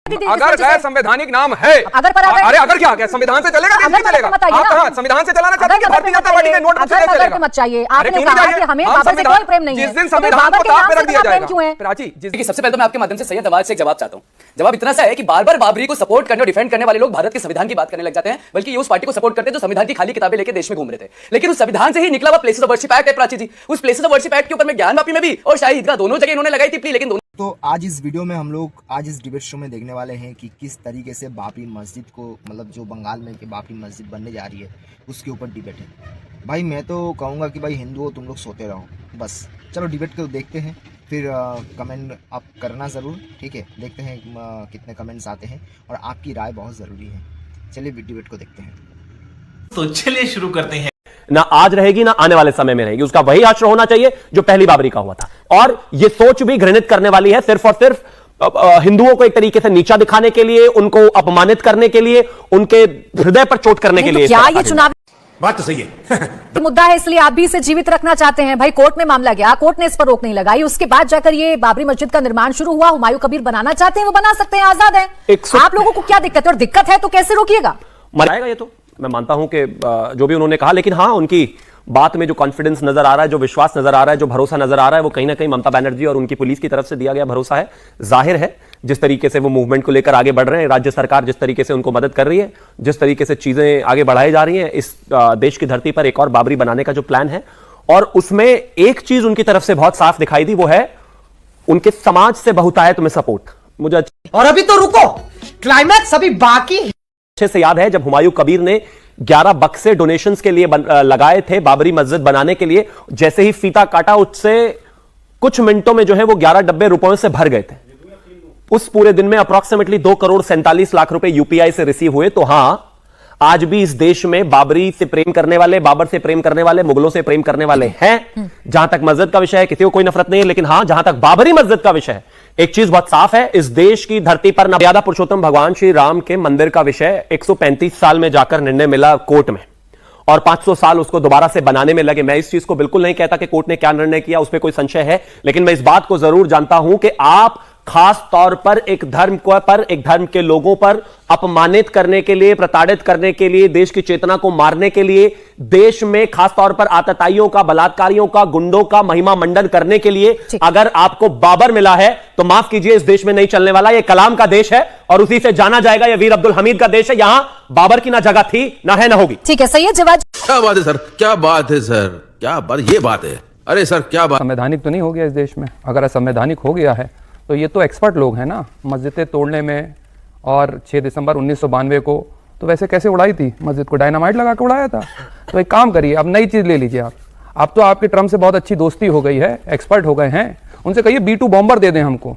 अगर गैर संवैधानिक नाम है, अगर क्या संविधान से चलेगा, देश चलेगा? आप कहां संविधान से चलाना चाहते हैं? भारतीय जनता पार्टी के नोट से चलेगा? मत चाहिए, आपने कहा कि हमें बाबर से कोई प्रेम नहीं है, जिस दिन संविधान को ताक पे रख दिया जाएगा। प्राची, सबसे पहले तो मैं आपके माध्यम से सैयद नवाज से एक जवाब चाहता हूं। जवाब इतना सा है कि बार-बार बाबरी को सपोर्ट करने और डिफेंड करने वाले लोग भारत के संविधान की बात करने लग जाते हैं, बल्कि ये उस पार्टी को सपोर्ट करते हैं जो संविधान की खाली किताबें लेकर देश में घूम रहे थे। लेकिन उस संविधान से ही निकला हुआ प्लेसेस ऑफ वर्शिप एक्ट है प्राची जी। उस प्लेसेस ऑफ वर्शिप एक्ट के ऊपर में ज्ञानवापी में भी और शाही ईदगाह दोनों जगह इन्होंने लगाई थी, लेकिन तो आज इस वीडियो में हम लोग आज इस डिबेट शो में देखने वाले हैं कि किस तरीके से बाबरी मस्जिद को, मतलब जो बंगाल में कि बाबरी मस्जिद बनने जा रही है उसके ऊपर डिबेट है। भाई मैं तो कहूँगा कि भाई हिंदुओं तुम लोग सोते रहो बस। चलो डिबेट को देखते हैं, फिर कमेंट आप करना ज़रूर, ठीक है? देखते हैं कितने कमेंट्स आते हैं और आपकी राय बहुत ज़रूरी है। चलिए डिबेट को देखते हैं। तो चलिए शुरू करते हैं। ना आज रहेगी ना आने वाले समय में रहेगी, उसका वही आश्रय होना चाहिए जो पहली बाबरी का हुआ था। और यह सोच भी घृणित करने वाली है, सिर्फ और सिर्फ हिंदुओं को एक तरीके से नीचा दिखाने के लिए, उनको अपमानित करने के लिए, उनके हृदय पर चोट करने के लिए। क्या ये चुनाव बात तो सही है मुद्दा है, इसलिए आप भी इसे जीवित रखना चाहते हैं? भाई कोर्ट में मामला गया, कोर्ट ने इस पर रोक नहीं लगाई, उसके बाद जाकर ये बाबरी मस्जिद का निर्माण शुरू हुआ। हुमायूं कबीर बनाना चाहते हैं, वो बना सकते हैं, आजाद है। आप लोगों को क्या दिक्कत है? और दिक्कत है तो कैसे रोकिएगा? मनाएगा ये तो मैं मानता हूं कि जो भी उन्होंने कहा, लेकिन हां उनकी बात में जो कॉन्फिडेंस नजर आ रहा है, जो विश्वास नजर आ रहा है, जो भरोसा नजर आ रहा है, वो कहीं ना कहीं ममता बनर्जी और उनकी पुलिस की तरफ से दिया गया भरोसा है। जाहिर है जिस तरीके से वो मूवमेंट को लेकर आगे बढ़ रहे हैं, राज्य सरकार जिस तरीके से उनको मदद कर रही है, जिस तरीके से चीजें आगे बढ़ाई जा रही हैं, इस देश की धरती पर एक और बाबरी बनाने का जो प्लान है, और उसमें एक चीज उनकी तरफ से बहुत साफ दिखाई दी, वो है उनके समाज से बहुतायत में सपोर्ट। मुझे और अभी तो रुको, क्लाइमैक्स अभी बाकी है। अच्छे से याद है जब हुमायूं कबीर ने 11 बक्से डोनेशंस के लिए लगाए थे बाबरी मस्जिद बनाने के लिए, जैसे ही फीता काटा उससे कुछ मिनटों में जो है वो 11 डब्बे रुपयों से भर गए थे। उस पूरे दिन में अप्रॉक्सीमेटली 2 करोड़ 47 लाख रुपए यूपीआई से रिसीव हुए। तो हां, आज भी इस देश में बाबरी से प्रेम करने वाले, बाबर से प्रेम करने वाले, मुगलों से प्रेम करने वाले हैं। जहां तक मस्जिद का विषय है किसी को कोई नफरत नहीं है, लेकिन हां जहां तक बाबरी मस्जिद का विषय है, एक चीज बहुत साफ है, इस देश की धरती पर मर्यादा पुरुषोत्तम भगवान श्री राम के मंदिर का विषय 135 साल में जाकर निर्णय मिला कोर्ट में, और 500 साल उसको दोबारा से बनाने में लगे। मैं इस चीज को बिल्कुल नहीं कहता कि कोर्ट ने क्या निर्णय किया उस पर कोई संशय है, लेकिन मैं इस बात को जरूर जानता हूं कि आप खास तौर पर एक धर्म के लोगों पर अपमानित करने के लिए, प्रताड़ित करने के लिए, देश की चेतना को मारने के लिए, देश में खास तौर पर आतताइयों का, बलात्कारियों का, गुंडों का महिमा मंडन करने के लिए अगर आपको बाबर मिला है तो माफ कीजिए, इस देश में नहीं चलने वाला। यह कलाम का देश है और उसी से जाना जाएगा। यह वीर अब्दुल हमीद का देश है, यहां बाबर की ना जगह थी ना है ना होगी। ठीक है, सैयद जवाब। क्या बात है सर, क्या बात है सर, क्या बात, ये बात है। अरे सर क्या बात। संवैधानिक तो नहीं हो गया इस देश में? अगर संवैधानिक हो गया है तो ये तो एक्सपर्ट लोग हैं ना मस्जिदें तोड़ने में। और 6 दिसंबर 1992 को तो वैसे कैसे उड़ाई थी मस्जिद को? डायनामाइट लगा के उड़ाया था। तो एक काम करिए, अब नई चीज़ ले लीजिए आप। अब तो आपके ट्रम्प से बहुत अच्छी दोस्ती हो गई है, एक्सपर्ट हो गए हैं, उनसे कहिए B2 बॉम्बर दे दें हमको।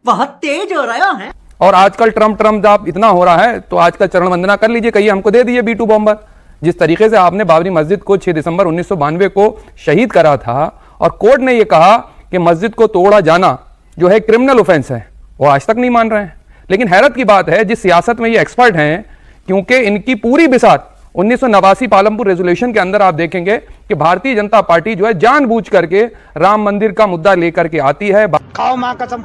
बहुत तेज हो रहा है। और आजकल ट्रम्प आप इतना हो रहा है तो आजकल चरण वंदना कर लीजिए, कहिए हमको दे दीजिए B2 बॉम्बर। जिस तरीके से आपने बाबरी मस्जिद को 6 दिसंबर 1992 को शहीद करा था और कोर्ट ने यह कहा कि मस्जिद को तोड़ा जाना जो है क्रिमिनल ऑफेंस है, वो आज तक नहीं मान रहे हैं। लेकिन हैरत की बात है, जिस सियासत में ये एक्सपर्ट हैं, क्योंकि इनकी पूरी बिसात 1989 पालमपुर रेजोल्यूशन के अंदर आप देखेंगे कि भारतीय जनता पार्टी जो है जानबूझ करके राम मंदिर का मुद्दा लेकर के आती है। खाओ मां कसम,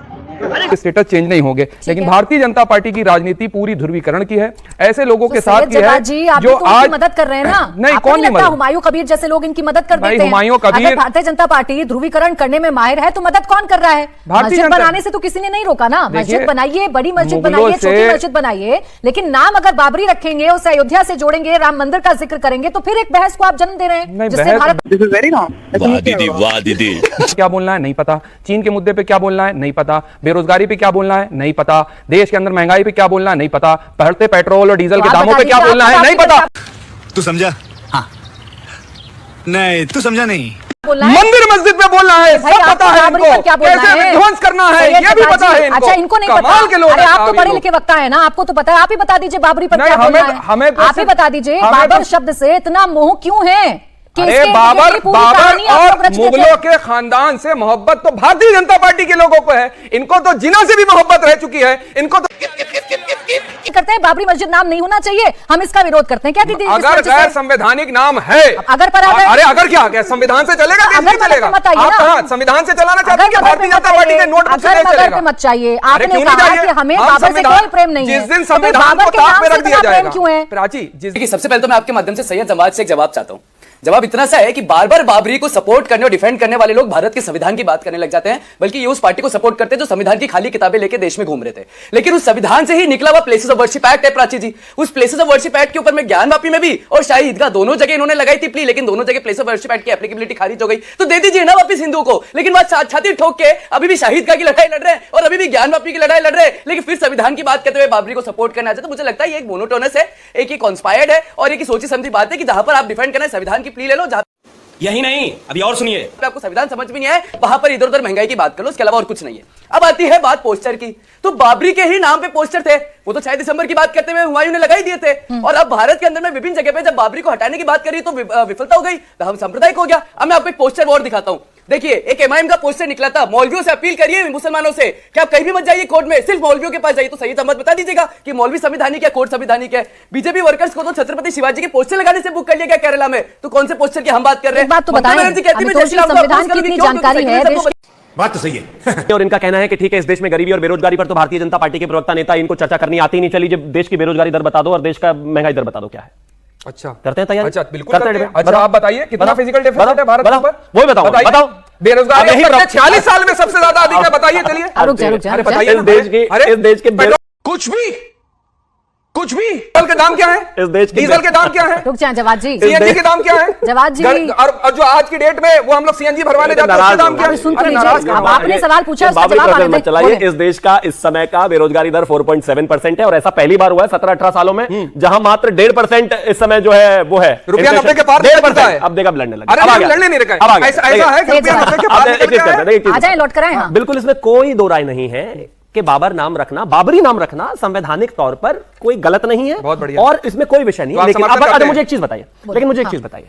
स्टेटस चेंज नहीं होंगे, लेकिन भारतीय जनता पार्टी की राजनीति पूरी ध्रुवीकरण की है। ऐसे लोगों के साथ की है जो आज मदद कर रहे हैं ना। नहीं, कौन नहीं मदद? हुमायूं कबीर जैसे लोग इनकी मदद कर देते हैं। हुमायूं कबीर, अगर भारतीय जनता पार्टी ध्रुवीकरण करने में माहिर है तो मदद कौन कर रहा है? मस्जिद बनाने से तो किसी ने नहीं रोका ना। मस्जिद बनाइए, बड़ी मस्जिद बनाइए, छोटी मस्जिद बनाइए, लेकिन नाम अगर बाबरी रखेंगे, उसे अयोध्या से जोड़ेंगे, राम मंदिर का जिक्र करेंगे, तो फिर एक बहस को आप जन्म दे रहे हैं जिससे भारत। क्या बोलना है नहीं पता, चीन के मुद्दे पे क्या बोलना है नहीं पता, बेरोजगारी पे क्या बोलना है नहीं पता, देश के अंदर महंगाई पे क्या बोलना है नहीं पता, बढ़ते पेट्रोल और डीजल के दामों पे क्या बोलना है नहीं पता। तू समझा? हाँ। नहीं तू समझा नहीं। मंदिर मस्जिद पे बोलना है, सब पता है इनको, कैसे विध्वंस करना है ये भी पता है इनको। अच्छा, इनको नहीं पता? अरे आप तो पढ़े लिखे वक्ता है ना, आपको तो पता है। आप ही बता दीजिए बाबरी पर क्या बोलना है, आप ही बता दीजिए। बाबर शब्द से इतना मोह क्यों है? अरे बाबर और मुगलों के खानदान से मोहब्बत तो भारतीय जनता पार्टी के लोगों को है, इनको तो जिना से भी मोहब्बत रह चुकी है। इनको तो करते हैं बाबरी मस्जिद नाम नहीं होना चाहिए, हम इसका विरोध करते हैं। क्या दीदी, अगर गैर संवैधानिक नाम है, अगर पर अरे अगर क्या क्या संविधान से चलेगा, देश नहीं चलेगा। आप कहां संविधान से चलाना चाहते हैं कि भारतीय जनता पार्टी के नोट बुक से चलेगा? मत चाहिए, आपने कहा कि हमें बाबर से कोई प्रेम नहीं है, जिस दिन संविधान को ताक पे रख दिया जाएगा। क्यों है प्राची? सबसे पहले तो मैं आपके माध्यम से सैयद जमात से एक जवाब चाहता हूं। जवाब इतना सा है कि बार बार बाबरी को सपोर्ट करने और डिफेंड करने वाले लोग भारत के संविधान की बात करने लग जाते हैं, बल्कि ये उस पार्टी को सपोर्ट करते हैं जो संविधान की खाली किताबें लेके देश में घूम रहे थे। लेकिन उस संविधान से ही निकला हुआ प्लेसेस ऑफ वर्शिप एक्ट है प्राची जी। उस प्लेसेस ऑफ वर्शिप एक्ट के ऊपर में ज्ञानवापी में भी और शाही ईदगाह दोनों जगह इन्होंने लगाई थी प्ली, लेकिन दोनों जगह प्लेस ऑफ वर्शिप एक्ट की एप्लीकेबिलिटी खारिज हो गई। तो दे दीजिए ना वापस हिंदुओं को। लेकिन बात छाती ठोक के अभी भी शाही ईदगाह की लड़ाई लड़ रहे हैं और अभी भी ज्ञानवापी की लड़ाई लड़ रहे हैं, लेकिन फिर संविधान की बात करते हुए बाबरी को सपोर्ट करना चाहते। तो मुझे लगता है ये एक मोनोटोनस है, एक ही कॉन्स्पायर्ड है और एक ही सोची समझी बात है कि जहां पर आप डिफेंड करना है संविधान की प्ली ले लो, यही नहीं, अभी और सुनिए। आपको संविधान समझ में नहीं है वहां पर इधर उधर महंगाई की बात कर लो, उसके अलावा और कुछ नहीं है। अब आती है बात पोस्टर की, तो बाबरी के ही नाम पे पोस्टर थे, वो तो 6 दिसंबर की बात करते हुए हुमायूं ने लगाई दिए थे। और अब भारत के अंदर में विभिन्न जगह पे जब बाबरी को हटाने की बात करी तो विफलता हो गई, हम सांप्रदायिक हो गया। अब मैं आपको एक पोस्टर और दिखाता हूं। देखिए, एक एमआईएम का पोस्टर निकला था, मौलवियों से अपील करिए मुसलमानों से कि आप कहीं भी मत जाइए कोर्ट में, सिर्फ मौलवियों के पास जाइए। तो सैयद अहमद बता दीजिएगा कि मौलवी संविधानिक है, कोर्ट संविधानिक है। बीजेपी वर्कर्स को तो छत्रपति शिवाजी के पोस्टर लगाने से बुक कर लिया गया केरला में, तो कौन से पोस्टर की हम बात कर रहे हैं? बात तो बताएं, संविधान की इतनी जानकारी है, बात तो सही है। और इनका कहना है कि ठीक है, इस देश में गरीबी और बेरोजगारी पर तो भारतीय जनता पार्टी के प्रवक्ता नेता इनको चर्चा करनी आती नहीं। चलिए, जब देश की बेरोजगारी दर बता दो और देश का महंगाई दर बता दो क्या है। अच्छा, करते हैं तैयारी? अच्छा, बिल्कुल करते हैं। अच्छा, आप बताइए कितना फिजिकल डेफिसिट है भारत बताओ, पर? वही बताओ, बताओ। बेरोजगारी 46 साल में सबसे ज्यादा अधिक है, बताइए। चलिए, अरे बताइए। इस देश के कुछ भी डीजल के दाम क्या है? इस देश के डीजल के दाम क्या है? रुक जाएं जवाद जी, सीएनजी के दाम क्या है? जवाद जी, और जो आज की डेट में वो हम लोग सीएनजी भरवाने जाते हैं, उसके दाम क्या है? सुन तो लीजिए, आपने सवाल पूछा, उसका बाबरी जवाब आने मत चलाइए। इस देश का इस समय का बेरोजगारी दर 4.7% है और ऐसा पहली बार हुआ है 17-18 सालों में जहां मात्र 1.5% इस समय जो है वो है रुपया 90 के पार 1.5%। अब देखा लड़ने लगा, अरे लड़ने नहीं रखा, ऐसा है कि रुपया 90 के पार आ जाए, लौट कर आए। बिल्कुल, इसमें कोई दो राय नहीं है कि बाबर नाम रखना, बाबरी नाम रखना संवैधानिक तौर पर कोई गलत नहीं है। बहुत बढ़िया। और इसमें कोई विषय नहीं है। लेकिन अब मुझे एक चीज बताइए,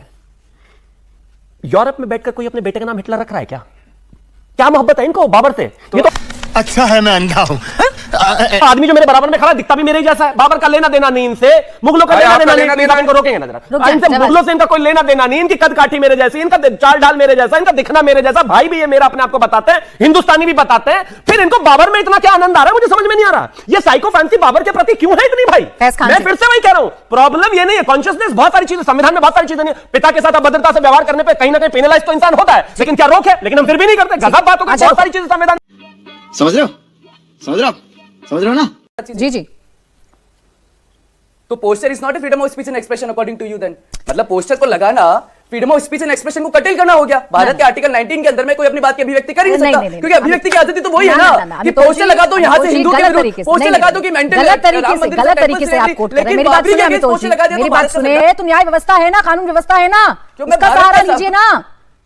यूरोप में बैठकर कोई अपने बेटे का नाम हिटलर रख रहा है क्या? क्या मोहब्बत है इनको बाबर से? ये तो अच्छा है मैं अंधा हूं। आदमी जो मेरे बराबर में खड़ा दिखता भी मेरे ही जैसा है। बाबर का लेना देना नहीं इनसे, मुगलों का लेना देना नहीं, इनको रोकेंगे ना जरा। इनसे मुगलों से इनका कोई लेना देना नहीं, इनकी कद काठी मेरे जैसी, इनका चाल ढाल मेरे जैसा, इनका दिखना मेरे जैसा, भाई भी ये मेरा अपने आप को बताते हैं, हिंदुस्तानी भी बताते हैं। फिर इनको बाबर में इतना क्या आनंद आ रहा है मुझे समझ में नहीं आ रहा। ये साइको फैंसी बाबर के प्रति क्यों है इतनी भाई? मैं फिर से वही कह रहा हूं, प्रॉब्लम ये नहीं है कॉन्शियसनेस, बहुत सारी चीजें संविधान में, बहुत सारी चीजें नहीं। पिता के साथ अभद्रता से व्यवहार करने पर कहीं ना कहीं पेनलाइज तो इंसान होता है, लेकिन क्या रोक है? लेकिन हम फिर भी नहीं करते। गजब बात होगी, बहुत सारी चीजें संविधान। समझ रहे हो ना? जी जी। तो poster is not a freedom of speech and expression according to you then? मतलब पोस्टर को लगाना freedom of speech and expression को कटेल करना हो गया। भारत के आर्टिकल 19 के अंदर में कोई अपनी बात की अभिव्यक्ति कर ही नहीं सकता, क्योंकि अभिव्यक्ति की आजादी तो वही है ना कि पोस्टर लगा दो यहां से हिंदू के विरुद्ध, पोस्टर लगा दो कि गलत तरीके से आप कोट कर रहे हैं। मेरी बात सुनिए अमितोष जी, मेरी बात सुनिए। तो न्याय व्यवस्था है ना, कानून व्यवस्था है ना, उसका सहारा लीजिए ना।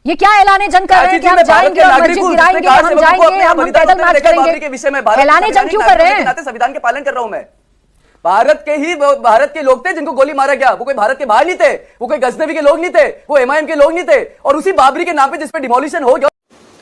ये क्या ऐलाने जंग कर रहे हैं कि हम जाएंगे, मस्जिद गिराएंगे, हम जाएंगे, हम पैदल मार्च करेंगे? ऐलाने जंग क्यों कर रहे हैं? संविधान के पालन कर रहा हूं मैं। भारत के लोग थे जिनको गोली मारा गया, वो कोई भारत के बाहर नहीं थे, वो कोई गजनवी के लोग नहीं थे, वो एमआईएम के लोग नहीं थे। और उसी बाबरी के नाम पे जिसपे डिमोलिशन हो गया,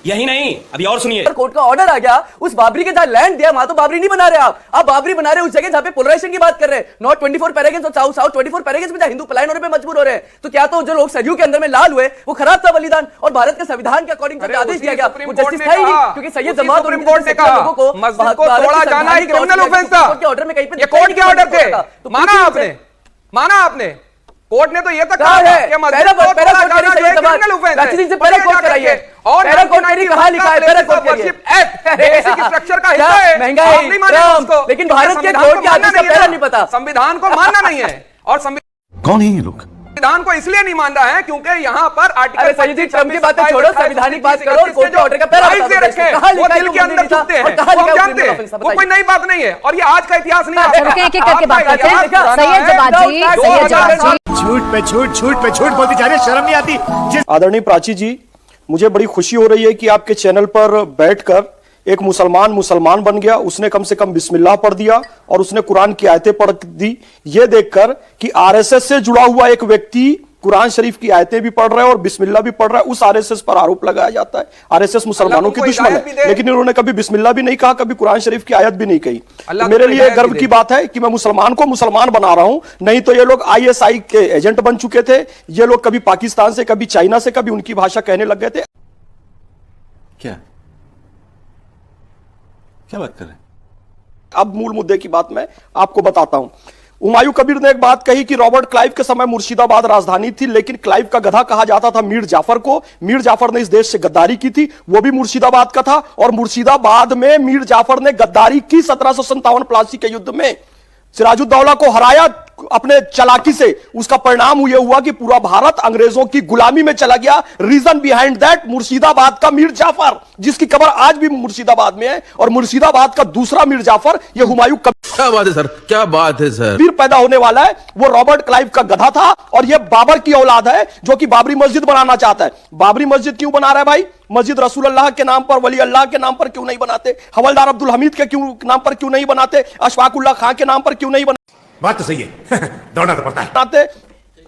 यही नहीं, अभी और सुनिए। कोर्ट का ऑर्डर आ गया, उस बाबरी के जहां लैंड दिया वहां तो बाबरी नहीं बना रहे आप बाबरी बना रहे उस जगह जहां पे पोलराइजेशन की बात कर रहे हैं। नॉट 24 पैराग्राफ्स और साउथ 24 पैराग्राफ्स में जहां हिंदू पलायन होने पे मजबूर हो रहे हैं। तो क्या तो जो लोग सरयू के अंदर में लाल हुए वो खराब था बलिदान? और भारत के संविधान के अकॉर्डिंग जो आदेश दिया गया वो जस्टिस था ही नहीं, क्योंकि सैयद जमात सुप्रीम कोर्ट ने कहा मस्जिद को तोड़ा जाना एक क्रिमिनल ऑफेंस था। ऑर्डर में कहीं पे ये कोर्ट के ऑर्डर थे, माना आपने। कोर्ट ने तो ये तक कहा है कि मस्जिद को तोड़ा जाना एक क्रिमिनल ऑफेंस है। पैरा कोड कराइए और पैरा कोड कहां लिखा है? Para code worship act basic structure का हिस्सा है। महंगाई, लेकिन भारत के कोर्ट के आदेश का पैरा नहीं पता, संविधान को मानना नहीं है। और कौन है ये लोग? संविधान को इसलिए नहीं मान रहा है क्योंकि यहाँ पर आर्टिकल ट्रम्प की बातें छोड़ो, संवैधानिक बात करो। कोर्ट के ऑर्डर का पैरा रखे वो दिल के अंदर चुभते हैं, वो जानते हैं, वो कोई नई बात नहीं है। और ये आज का इतिहास नहीं है। एक एक करके बात करते हैं। सैयद जवाद जी, झूठ पे झूठ बोलती जा रही है, शर्म नहीं आती? आदरणीय प्राची जी, मुझे बड़ी खुशी हो रही है कि आपके चैनल पर बैठकर एक मुसलमान बन गया। उसने कम से कम बिस्मिल्लाह पढ़ दिया और उसने कुरान की आयतें पढ़ दी। यह देखकर कि आरएसएस से जुड़ा हुआ एक व्यक्ति कुरान शरीफ की आयतें भी पढ़ रहे हैं और बिस्मिल्लाह भी पढ़ रहा है, उस आरएसएस पर आरोप लगाया जाता है। आरएसएस मुसलमानों की दुश्मन है, लेकिन इन्होंने कभी बिस्मिल्लाह भी नहीं कहा, कभी कुरान शरीफ की आयत भी नहीं कही। तो मेरे लिए गर्व की बात है कि मैं मुसलमान को मुसलमान बना रहा हूं, नहीं तो ये लोग आईएसआई के एजेंट बन चुके थे। ये लोग कभी पाकिस्तान से, कभी चाइना से, कभी उनकी भाषा कहने लग गए थे। क्या क्या बात कर रहे हैं? अब मूल मुद्दे की बात मैं आपको बताता हूं। हुमायूं कबीर ने एक बात कही कि रॉबर्ट क्लाइव के समय मुर्शिदाबाद राजधानी थी, लेकिन क्लाइव का गधा कहा जाता था मीर जाफर को। मीर जाफर ने इस देश से गद्दारी की थी, वो भी मुर्शिदाबाद का था, और मुर्शिदाबाद में मीर जाफर ने गद्दारी की 1757 प्लासी के युद्ध में। सिराजुद्दौला को हराया अपने चालाकी से। उसका परिणाम यह हुआ कि पूरा भारत अंग्रेजों की गुलामी में चला गया। रीजन बिहाइंड दैट मुर्शिदाबाद का मीर जाफर, जिसकी कब्र आज भी मुर्शिदाबाद में है, और मुर्शिदाबाद का दूसरा मीर जाफर यह हुमायूं क्या बात है सर, क्या बात है सर। कबीर पैदा होने वाला है। वो रॉबर्ट क्लाइव का गधा था, और यह बाबर की औलाद है जो कि बाबरी मस्जिद बनाना चाहता है। बाबरी मस्जिद क्यों बना रहा है भाई? मस्जिद रसूल अल्लाह के नाम पर, वली अल्लाह के नाम पर क्यों नहीं बनाते? हवलदार अब्दुल हमीद के नाम पर क्यों नहीं बनाते? अशफाकुल्लाह खां के नाम पर क्यों नहीं बनाते? बात तो सही है दौड़ना तो पड़ता है।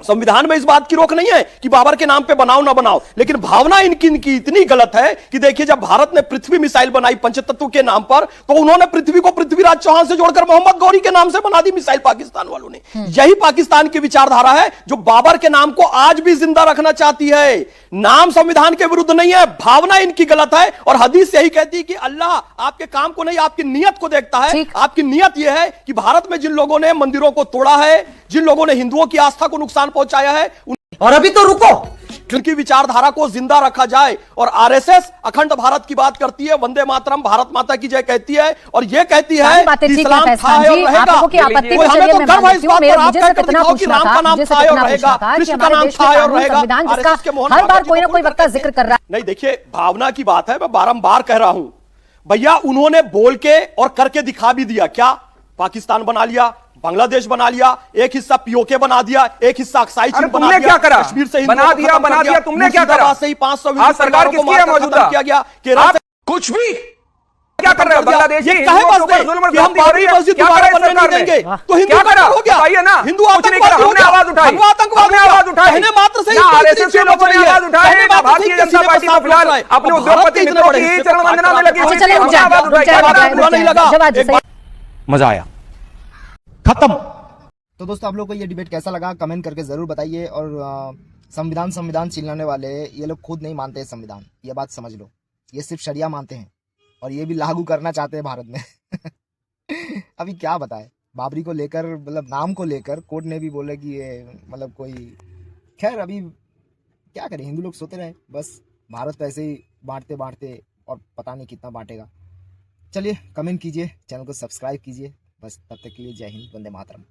संविधान में इस बात की रोक नहीं है कि बाबर के नाम पे बनाओ ना बनाओ, लेकिन भावना इनकी इतनी गलत है कि देखिए, जब भारत ने पृथ्वी मिसाइल बनाई पंचतत्व के नाम पर, तो उन्होंने पृथ्वी को पृथ्वीराज चौहान से जोड़कर मोहम्मद गौरी के नाम से बना दी मिसाइल पाकिस्तान वालों ने। यही पाकिस्तान की विचारधारा है जो बाबर के नाम को आज भी जिंदा रखना चाहती है। नाम संविधान के विरुद्ध नहीं है, भावना इनकी गलत है, और हदीस यही कहती है कि अल्लाह आपके काम को नहीं, आपकी नीयत को देखता है। आपकी नीयत यह है कि भारत में जिन लोगों ने मंदिरों को तोड़ा है, जिन लोगों ने हिंदुओं की आस्था को नुकसान पहुंचाया है, और अभी तो रुको, उनकी विचारधारा को जिंदा रखा जाए। और आरएसएस अखंड भारत की बात करती है, वंदे मातरम, भारत माता की जय कहती है, और यह कहती है कि इस्लाम था और रहेगा। हमें तो गर्व है इस बात पर, आप कहकर दिखाओ कि राम का नाम था और रहेगा, कृष्ण का नाम था और रहेगा। हर बार कोई ना कोई वक्ता जिक्र कर रहा है। नहीं, देखिए, भावना की बात है, मैं बारंबार कह रहा हूं भैया, उन्होंने बोल के और करके दिखा भी दिया। क्या? पाकिस्तान बना लिया, बांग्लादेश बना लिया, एक हिस्सा पीओके बना दिया, एक हिस्सा अक्साई चीन बना दिया, क्या करा? कश्मीर से बना दिया तुमने क्या करा? से ही 500 सरकार किसकी है मौजूदा? किया गया, केरल से कुछ भी क्या कर रहे हो? बांग्लादेश ये कहे बस दे कि हम बाबरी मस्जिद दोबारा बनने नहीं देंगे, तो हिंदू करा हो गया, बताइए ना। हिंदू आतंकवादी हो गया, आवाज उठाई, आतंकवाद आवाज उठाई, कहने मात्र से ही आरएसएस के लोगों ने आवाज उठाई, भारतीय जनता पार्टी को फिलहाल अपने उद्योगपति मित्रों की चरण वंदना में लगी हुई थी, हमने आवाज उठाई, नहीं लगा, मजा आया, खत्म। तो दोस्तों, आप लोग को ये डिबेट कैसा लगा कमेंट करके जरूर बताइए। और संविधान चिल्लाने वाले ये लोग खुद नहीं मानते संविधान, ये बात समझ लो। ये सिर्फ शरिया मानते हैं, और ये भी लागू करना चाहते हैं भारत में। अभी क्या बताए, बाबरी को लेकर, मतलब नाम को लेकर कोर्ट ने भी बोले कि ये मतलब कोई, खैर अभी क्या करें, हिंदू लोग सोते रहे बस। भारत तो ऐसे ही बांटते बांटते और पता नहीं कितना बांटेगा। चलिए, कमेंट कीजिए, चैनल को सब्सक्राइब कीजिए, बस तब तक के लिए जय हिंद, वंदे मातरम।